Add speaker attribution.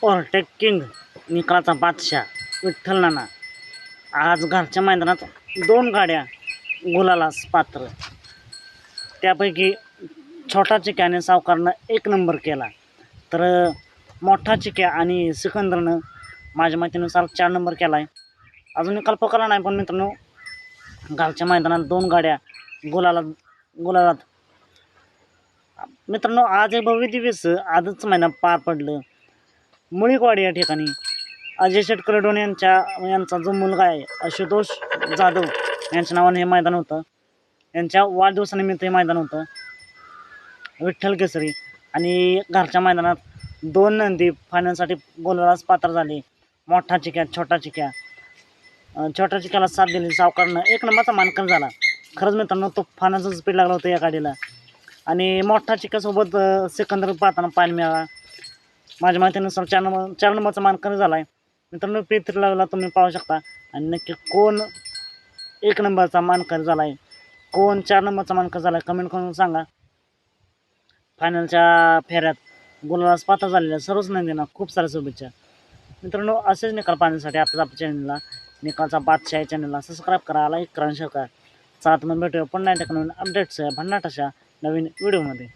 Speaker 1: Overtake king निकालाचा बादशाह विठ्ठल नाना आज घरच्या मैदानात 2 गाड्या गुलालास पात्र. त्यापैकी छोटा चिक्याने सावकारनं 1 नंबर केला, तर मोठा चिक्या आणि सिकंदरनं माझ्या माहितीनुसार 4 नंबर केला आहे. अजून निकाल पकडला नाही, पण मित्रांनो घरच्या मैदानात 2 गाड्या गुलालात. मित्रांनो आज एक भव्य दिवस आजच मैदान पार पडलं. मुळीकवाडी या ठिकाणी अजय शेठ करडोन यांचा जो मुलगा आहे आशुतोष जाधव यांच्या नावाने हे मैदान होतं. यांच्या वाढदिवसानिमित्त हे मैदान होतं. विठ्ठल केसरी आणि घरच्या मैदानात 2 नंदी फायनलसाठी बोलायलाच पात्र झाले. मोठा चिक्या, छोटा चिक्या. छोटा चिक्याला साथ दिली सावकारनं 1 नंबरचा मानकरी झाला. खरंच मित्रांनो तो फानाचं स्पीड लागला होतं या गाडीला. आणि मोठा चिक्यासोबत सिकंदर पाहताना पाहायला मिळाला. माझ्या माहितीनुसार 4 नंबरचा मानकरी झाला आहे. मित्रांनो P3 लेवलला तुम्ही पाहू शकता. आणि नक्की कोण 1 नंबरचा मानकरी झाला आहे, कोण 4 नंबरचा मानकरी झाला आहे, कमेंट करून सांगा. फायनलच्या फेऱ्यात गुलालास पात्र झालेल्या सर्वच नंदींना खूप साऱ्या शुभेच्छा. मित्रांनो असेच निकाल पाहण्यासाठी आताच आपल्या चॅनलला निकालचा बादशाह चॅनलला सबस्क्राईब करा, लाईक करा, शेअर करा. चला तर मग भेटूया पुन्हा त्या नवीन अपडेट्स भन्नाट अशा नवीन व्हिडिओमध्ये.